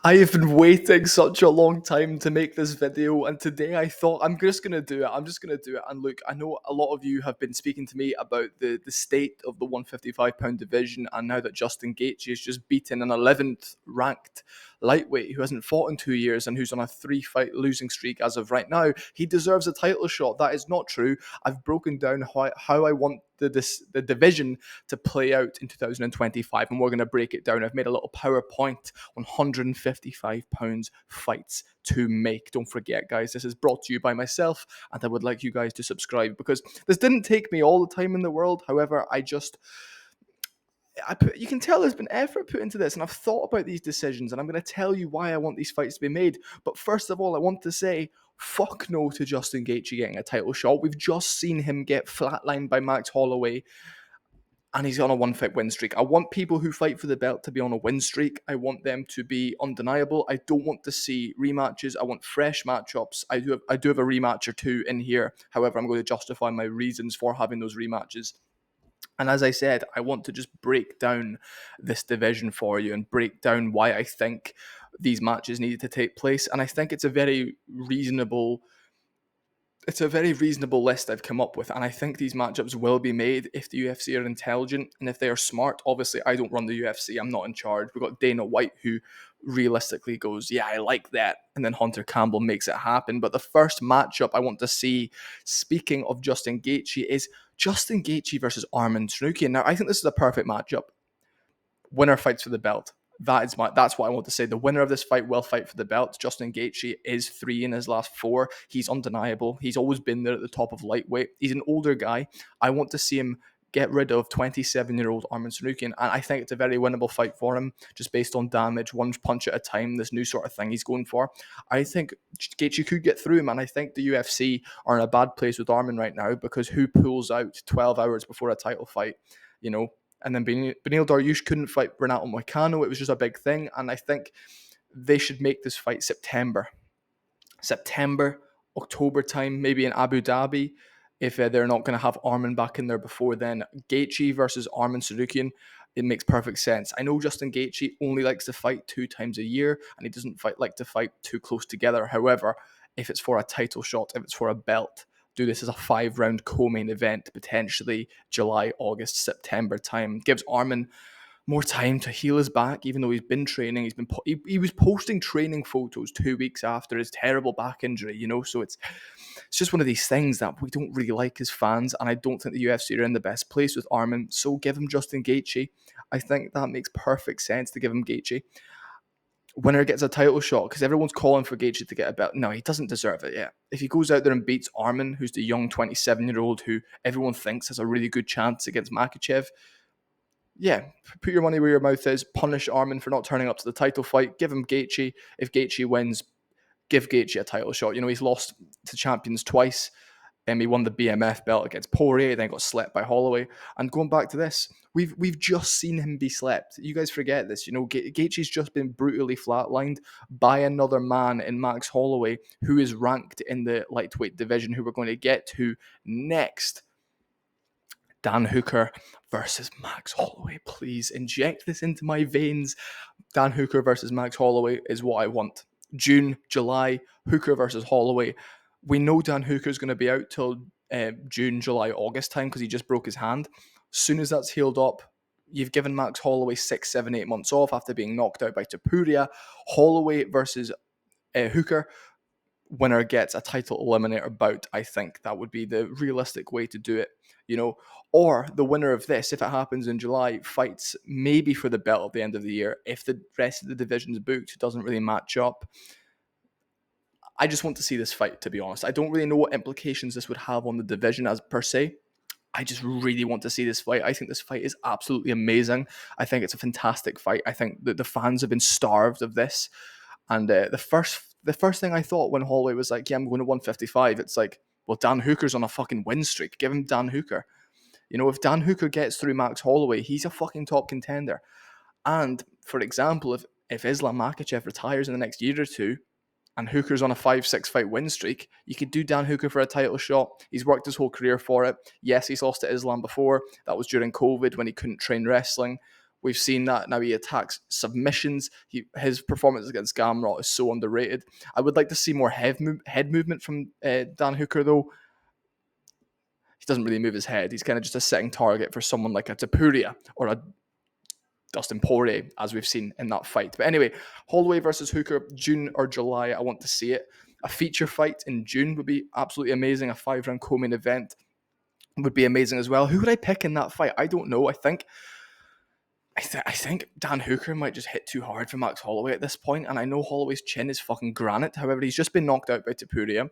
I have been waiting such a long time to make this video, and today I thought I'm just gonna do it. I'm just gonna do it. And look, I know a lot of you have been speaking to me about the state of the 155-pound division, and now that Justin Gaethje has just beaten an 11th ranked lightweight who hasn't fought in 2 years and who's on a 3-fight losing streak as of right now, he deserves a title shot. That is not true. I've broken down how I want the division to play out in 2025, and we're going to break it down. I've made a little PowerPoint on 155 pounds fights to make. Don't forget, guys, this is brought to you by myself, and I would like you guys to subscribe because this didn't take me all the time in the world. However, you can tell there's been effort put into this, and I've thought about these decisions, and I'm going to tell you why I want these fights to be made. But first of all, I want to say, fuck no to Justin Gaethje getting a title shot. We've just seen him get flatlined by Max Holloway, and he's on a 1-fight win streak. I want people who fight for the belt to be on a win streak. I want them to be undeniable. I don't want to see rematches. I want fresh matchups. I do have a rematch or two in here. However, I'm going to justify my reasons for having those rematches. And as I said, I want to just break down this division for you and break down why I think these matches needed to take place. And I think it's a very reasonable list I've come up with, and I think these matchups will be made if the UFC are intelligent and if they are smart. Obviously, I don't run the UFC. I'm not in charge. We've got Dana White, who realistically goes, yeah, I like that, and then Hunter Campbell makes it happen. But the first matchup I want to see, speaking of Justin Gaethje, is Justin Gaethje versus Arman Tsarukyan. Now, I think this is a perfect matchup. Winner fights for the belt. That's what I want to say. The winner of this fight will fight for the belt. Justin Gaethje is 3 in his last 4. He's undeniable. He's always been there at the top of lightweight. He's an older guy. I want to see him get rid of 27-year-old Arman Tsarukyan, and I think it's a very winnable fight for him, just based on damage, one punch at a time, this new sort of thing he's going for. I think Gaethje could get through him, and I think the UFC are in a bad place with Arman right now, because who pulls out 12 hours before a title fight, and then Beneil Dariush couldn't fight Renato Moicano. It was just a big thing. And I think they should make this fight September, October time, maybe in Abu Dhabi, if they're not going to have Arman back in there before then. Gaethje versus Arman Tsarukyan, it makes perfect sense. I know Justin Gaethje only likes to fight 2 times a year, and he doesn't like to fight too close together. However, if it's for a title shot, if it's for a belt, do this as a 5-round co-main event, potentially July, August, September time. Gives Arman more time to heal his back, even though he's been training. He was posting training photos 2 weeks after his terrible back injury, so it's just one of these things that we don't really like as fans, and I don't think the UFC are in the best place with Arman, so give him Justin Gaethje. I think that makes perfect sense to give him Gaethje. Winner gets a title shot, because everyone's calling for Gaethje to get a belt. No, he doesn't deserve it yet. If he goes out there and beats Arman, who's the young 27-year-old who everyone thinks has a really good chance against Makhachev, yeah, put your money where your mouth is. Punish Arman for not turning up to the title fight. Give him Gaethje. If Gaethje wins, give Gaethje a title shot. He's lost to champions twice. He won the BMF belt against Poirier, then got slept by Holloway. And going back to this, we've just seen him be slept. You guys forget this. Gaethje's just been brutally flatlined by another man in Max Holloway, who is ranked in the lightweight division, who we're going to get to next. Dan Hooker versus Max Holloway. Please inject this into my veins. Dan Hooker versus Max Holloway is what I want. June, July, Hooker versus Holloway. We know Dan Hooker's going to be out till June, July, August time, because he just broke his hand. As soon as that's healed up, you've given Max Holloway 6, 7, 8 months off after being knocked out by Topuria. Holloway versus Hooker. Winner gets a title eliminator bout. I think that would be the realistic way to do it, or the winner of this, if it happens in July, fights maybe for the belt at the end of the year. If the rest of the division's booked, doesn't really match up. I just want to see this fight, to be honest. I don't really know what implications this would have on the division as per se. I just really want to see this fight. I think this fight is absolutely amazing. I think it's a fantastic fight. I think that the fans have been starved of this. And the first thing I thought when Holloway was like, yeah, I'm going to 155, it's like, well, Dan Hooker's on a fucking win streak. Give him Dan Hooker. If Dan Hooker gets through Max Holloway, he's a fucking top contender. And, for example, if Islam Makhachev retires in the next year or two, and Hooker's on a 5-6 fight win streak, you could do Dan Hooker for a title shot. He's worked his whole career for it. Yes, he's lost to Islam before. That was during COVID when he couldn't train wrestling. We've seen that now. He attacks submissions. His performance against Gamrot is so underrated. I would like to see more head movement from Dan Hooker, though. He doesn't really move his head. He's kind of just a sitting target for someone like a Tapuria or a Dustin Poirier, as we've seen in that fight. But anyway, Holloway versus Hooker, June or July, I want to see it. A feature fight in June would be absolutely amazing. A 5-round co-main event would be amazing as well. Who would I pick in that fight? I don't know. I think Dan Hooker might just hit too hard for Max Holloway at this point, and I know Holloway's chin is fucking granite. However, he's just been knocked out by Tapuria.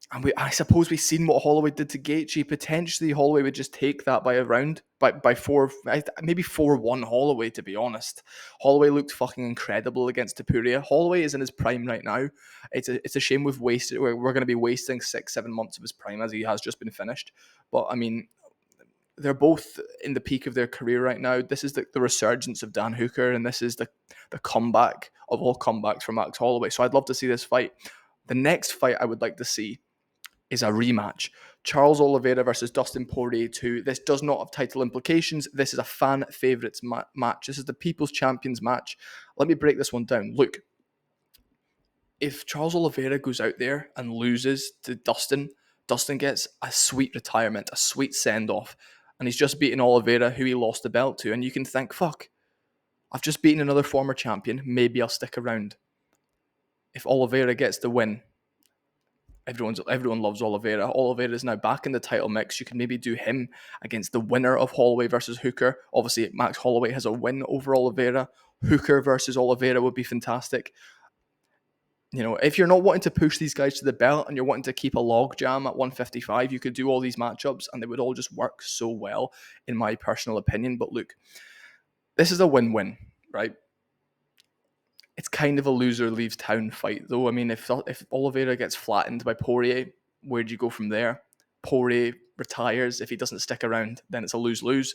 And I suppose we've seen what Holloway did to Gaethje. Potentially, Holloway would just take that by a round, by 4, maybe 4-1 Holloway, to be honest. Holloway looked fucking incredible against Tapuria. Holloway is in his prime right now. It's a shame we're going to be wasting 6-7 months of his prime, as he has just been finished. But, I mean, they're both in the peak of their career right now. This is the resurgence of Dan Hooker, and this is the comeback of all comebacks for Max Holloway. So I'd love to see this fight. The next fight I would like to see is a rematch. Charles Oliveira versus Dustin Poirier 2. This does not have title implications. This is a fan favourites match. This is the People's Champions match. Let me break this one down. Look, if Charles Oliveira goes out there and loses to Dustin gets a sweet retirement, a sweet send-off, and he's just beaten Oliveira, who he lost the belt to, and you can think, fuck, I've just beaten another former champion, maybe I'll stick around. If Oliveira gets the win, everyone loves Oliveira. Oliveira is now back in the title mix. You can maybe do him against the winner of Holloway versus Hooker. Obviously, Max Holloway has a win over Oliveira. Hooker versus Oliveira would be fantastic. You know, if you're not wanting to push these guys to the belt and you're wanting to keep a log jam at 155, you could do all these matchups and they would all just work so well, in my personal opinion. But look, this is a win-win, right? It's kind of a loser leaves town fight, though. I mean, if Oliveira gets flattened by Poirier, where do you go from there? Poirier retires. If he doesn't stick around, then it's a lose-lose.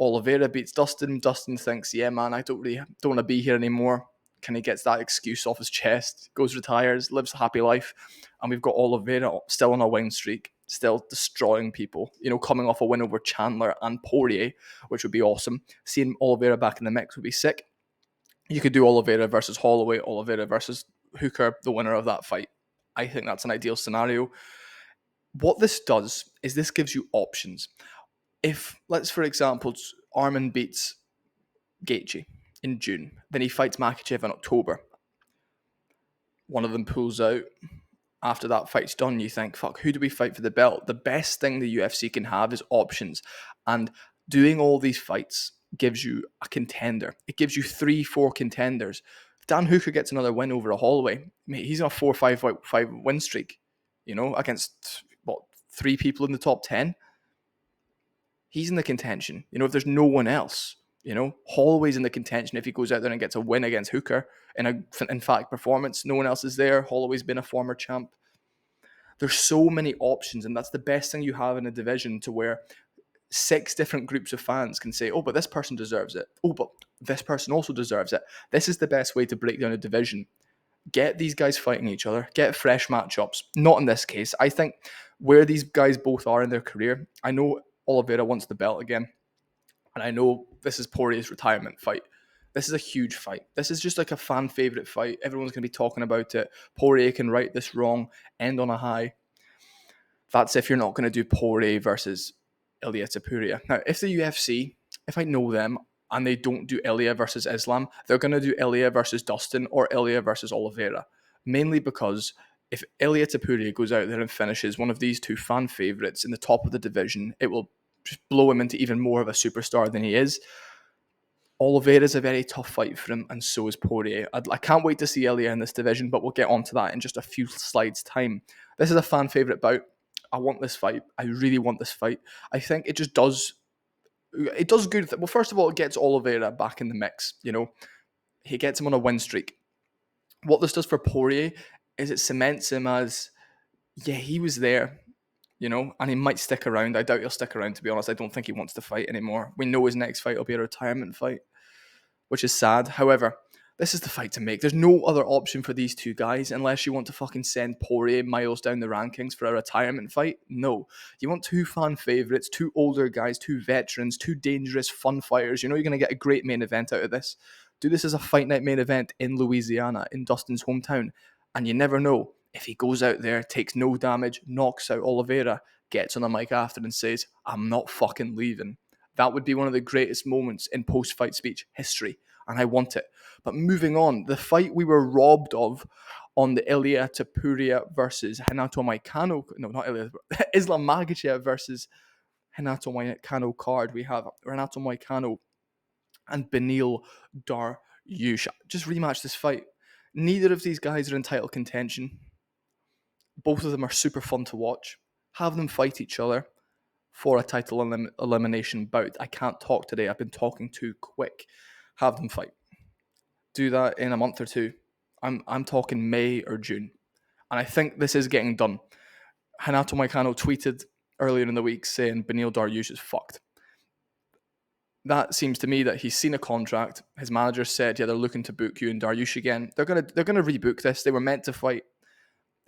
Oliveira beats Dustin. Dustin thinks, yeah, man, I don't want to be here anymore. Kind of gets that excuse off his chest, goes, retires, lives a happy life. And we've got Oliveira still on a win streak, still destroying people, you know, coming off a win over Chandler and Poirier, which would be awesome. Seeing Oliveira back in the mix would be sick. You could do Oliveira versus Holloway, Oliveira versus Hooker, the winner of that fight. I think that's an ideal scenario. What this does is this gives you options. If, let's for example, Arman beats Gaethje in June, then he fights Makhachev in October. One of them pulls out. After that fight's done, you think, fuck, who do we fight for the belt? The best thing the UFC can have is options. And doing all these fights gives you a contender. It gives you 3-4 contenders. If Dan Hooker gets another win over a Holloway, mate, he's on a 4-5 win streak, you know, against, 3 people in the top 10? He's in the contention. You know, if there's no one else, you know, Holloway's in the contention if he goes out there and gets a win against Hooker in fact performance. No one else is there. Holloway's been a former champ. There's so many options, and that's the best thing you have in a division, to where 6 different groups of fans can say, oh, but this person deserves it. Oh, but this person also deserves it. This is the best way to break down a division. Get these guys fighting each other. Get fresh matchups. Not in this case. I think where these guys both are in their career, I know Oliveira wants the belt again. And I know this is Poirier's retirement fight. This is a huge fight. This is just like a fan favorite fight. Everyone's going to be talking about it. Poirier can right this wrong, end on a high. That's if you're not going to do Poirier versus Ilia Topuria. Now, if the UFC, if I know them, and they don't do Ilia versus Islam, they're going to do Ilia versus Dustin or Ilia versus Oliveira. Mainly because if Ilia Topuria goes out there and finishes one of these 2 fan favourites in the top of the division, it will just blow him into even more of a superstar than he is. Oliveira is a very tough fight for him, and so is Poirier. I can't wait to see Ilia in this division, but we'll get onto that in just a few slides' time. This is a fan favourite bout. I want this fight. I really want this fight. I think it just does. It does good. Well, first of all, it gets Oliveira back in the mix. You know, he gets him on a win streak. What this does for Poirier is it cements him as, yeah, he was there, you know, and he might stick around. I doubt he'll stick around, to be honest. I don't think he wants to fight anymore. We know his next fight will be a retirement fight, which is sad. However, This is the fight to make. There's no other option for these two guys unless you want to fucking send Poirier miles down the rankings for a retirement fight. No. You want two fan favourites, two older guys, two veterans, two dangerous fun fighters. You know you're going to get a great main event out of this. Do this as a fight night main event in Louisiana, in Dustin's hometown. And you never know if he goes out there, takes no damage, knocks out Oliveira, gets on the mic after and says, I'm not fucking leaving. That would be one of the greatest moments in post-fight speech history. And I want it. But moving on, the fight we were robbed of on the Ilia Topuria versus Renato Moicano, no, not Ilia, Islam Makhachev versus Renato Moicano card, we have Renato Moicano and Beneil Dariush. Just rematch this fight. Neither of these guys are in title contention. Both of them are super fun to watch. Have them fight each other for a title elimination bout. I can't talk today. I've been talking too quick. Have them fight. Do that in a month or two. I'm talking May or June. And I think this is getting done. Renato Moicano tweeted earlier in the week saying Beneil Dariush is fucked. That seems to me that he's seen a contract. His manager said, yeah, they're looking to book you and Dariush again. They're gonna rebook this. They were meant to fight.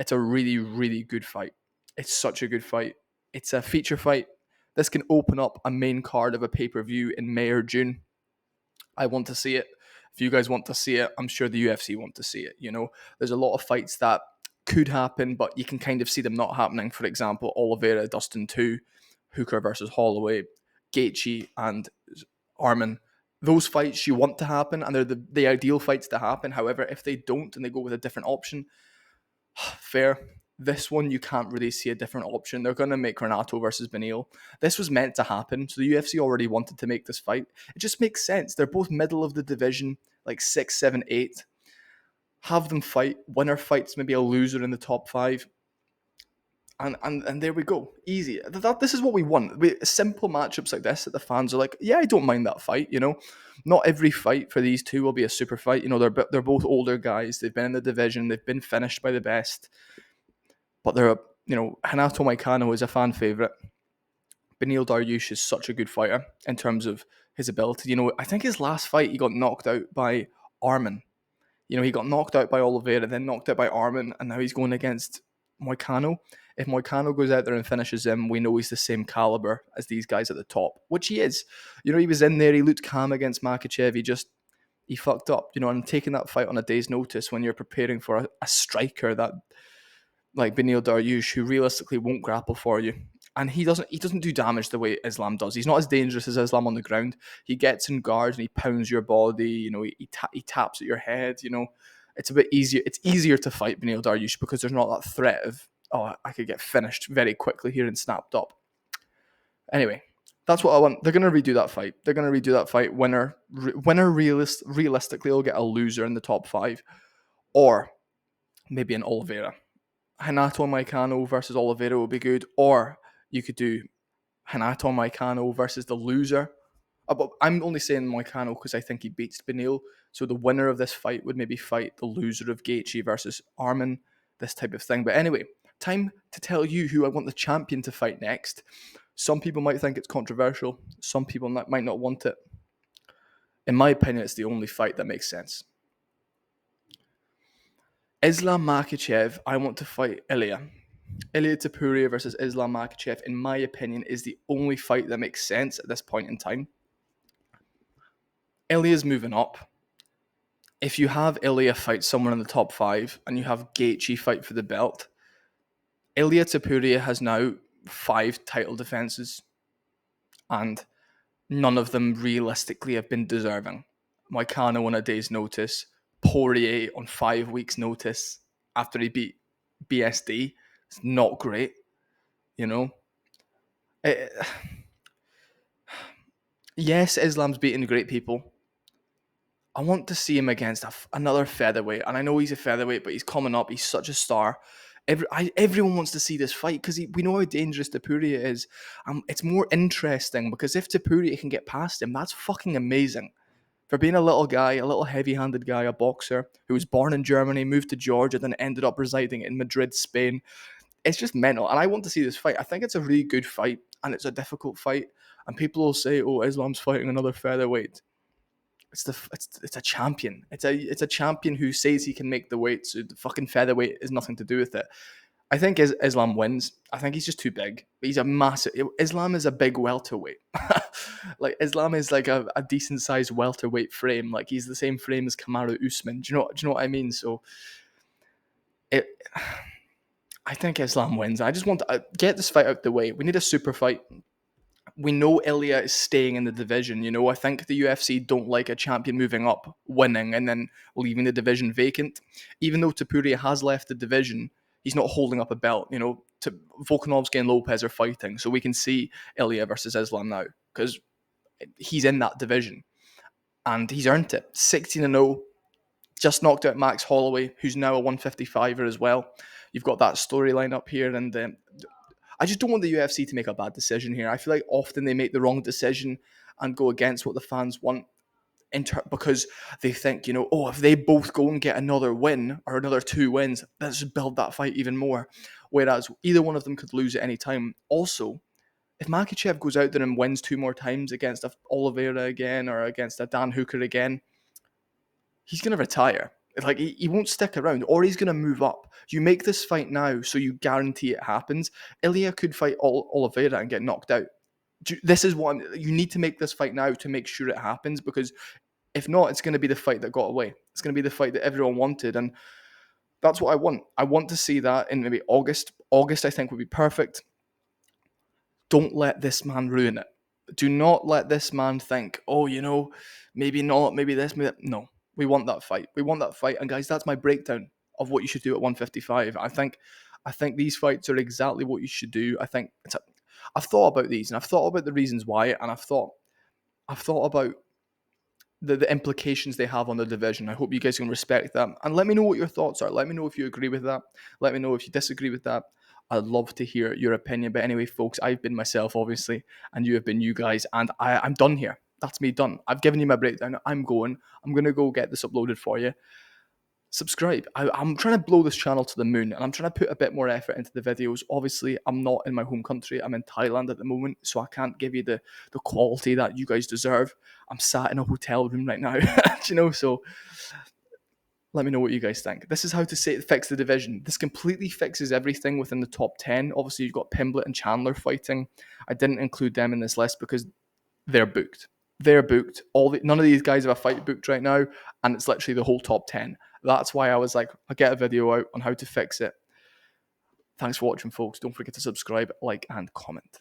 It's a really, really good fight. It's such a good fight. It's a feature fight. This can open up a main card of a pay-per-view in May or June. I want to see it. If you guys want to see it, I'm sure the UFC want to see it. You know, there's a lot of fights that could happen, but you can kind of see them not happening. For example, Oliveira, Dustin 2, Hooker versus Holloway, Gaethje and Arman. Those fights you want to happen, and they're the ideal fights to happen. However, if they don't and they go with a different option, fair. This one, you can't really see a different option. They're going to make Renato versus Beneil. This was meant to happen, so the UFC already wanted to make this fight. It just makes sense. They're both middle of the division, like 6, 7, 8. Have them fight. Winner fights maybe a loser in the top 5. And there we go. Easy. This is what we want. Simple matchups like this that the fans are like, yeah, I don't mind that fight, you know. Not every fight for these two will be a super fight. You know, they're both older guys. They've been in the division. They've been finished by the best. But Renato Moicano is a fan favourite. Beneil Dariush is such a good fighter in terms of his ability. You know, I think his last fight, he got knocked out by Arman. You know, he got knocked out by Oliveira, then knocked out by Arman, and now he's going against Moicano. If Moicano goes out there and finishes him, we know he's the same caliber as these guys at the top, which he is. You know, he was in there, he looked calm against Makhachev, he fucked up, you know, and taking that fight on a day's notice when you're preparing for a striker that, like Beneil Dariush, who realistically won't grapple for you. And he doesn't do damage the way Islam does. He's not as dangerous as Islam on the ground. He gets in guard and he pounds your body, you know, he taps at your head, you know. It's a bit easier. It's easier to fight Beneil Dariush because there's not that threat of, oh, I could get finished very quickly here and snapped up. Anyway, that's what I want. They're going to redo that fight. Winner realistically will get a loser in the top 5. Or maybe an Oliveira. Renato Moicano versus Oliveira will be good. Or you could do Renato Moicano versus the loser. But I'm only saying Moicano because I think he beats Beneil. So the winner of this fight would maybe fight the loser of Gaethje versus Arman, this type of thing. But anyway, time to tell you who I want the champion to fight next. Some people might think it's controversial. Some people might not want it. In my opinion, it's the only fight that makes sense. Islam Makhachev, I want to fight Ilia. Ilia Topuria versus Islam Makhachev, in my opinion, is the only fight that makes sense at this point in time. Ilia's moving up. If you have Ilia fight someone in the top 5 and you have Gaethje fight for the belt, Ilia Topuria has now 5 title defenses and none of them realistically have been deserving. Moicano on a day's notice, Poirier on 5 weeks' notice after he beat BSD. It's not great, you know. Yes, Islam's beating great people. I want to see him against another featherweight, and I know he's a featherweight, but he's coming up. He's such a star. Everyone wants to see this fight because we know how dangerous Topuria is. It's more interesting because if Topuria can get past him, that's fucking amazing. For being a little guy, a little heavy-handed guy, a boxer who was born in Germany, moved to Georgia, then ended up residing in Madrid, Spain. It's just mental, and I want to see this fight. I think it's a really good fight, and it's a difficult fight. And people will say, "Oh, Islam's fighting another featherweight." It's a champion. It's a champion who says he can make the weight. So the fucking featherweight is nothing to do with it. I think Islam wins. I think he's just too big. He's a massive. Islam is a big welterweight. Like Islam is like a decent sized welterweight frame. Like he's the same frame as Kamaru Usman. Do you know what I mean? So it. I think Islam wins. I just want to get this fight out the way. We need a super fight. We know Ilya is staying in the division. You know, I think the UFC don't like a champion moving up, winning, and then leaving the division vacant. Even though Topuria has left the division, he's not holding up a belt. You know, Volkanovski and Lopez are fighting, so we can see Ilya versus Islam now because he's in that division and he's earned it. 16-0, just knocked out Max Holloway, who's now a 155er as well. You've got that storyline up here, and I just don't want the UFC to make a bad decision here. I feel like often they make the wrong decision and go against what the fans want because they think, you know, oh, if they both go and get another win or another 2 wins, let's just build that fight even more. Whereas either one of them could lose at any time. Also, if Makhachev goes out there and wins 2 more times against a Oliveira again or against a Dan Hooker again, he's going to retire. Like he won't stick around, or he's going to move up. You make this fight now, so you guarantee it happens. Ilya could fight Oliveira and get knocked out. This is what you need to make this fight now to make sure it happens, because if not, it's going to be the fight that got away. It's going to be the fight that everyone wanted, and that's what I want. I want to see that in maybe August. August, I think, would be perfect. Don't let this man ruin it. Do not let this man think, oh, you know, maybe not, maybe this, maybe that. No. We want that fight. We want that fight. And guys, that's my breakdown of what you should do at 155. I think these fights are exactly what you should do. I've thought about these and I've thought about the reasons why, and I've thought about the implications they have on the division. I hope you guys can respect that. And let me know what your thoughts are. Let me know if you agree with that. Let me know if you disagree with that. I'd love to hear your opinion. But anyway, folks, I've been myself, obviously, and you have been you guys. And I'm done here. That's me done. I've given you my breakdown. I'm going to go get this uploaded for you. Subscribe. I'm trying to blow this channel to the moon, and I'm trying to put a bit more effort into the videos. Obviously, I'm not in my home country. I'm in Thailand at the moment, so I can't give you the quality that you guys deserve. I'm sat in a hotel room right now, you know, so let me know what you guys think. This is how to fix the division. This completely fixes everything within the top 10. Obviously, you've got Pimblett and Chandler fighting. I didn't include them in this list because they're booked. They're booked. None of these guys have a fight booked right now, and it's literally the whole top 10. That's why I was like, I'll get a video out on how to fix it. Thanks for watching, folks. Don't forget to subscribe, like, and comment.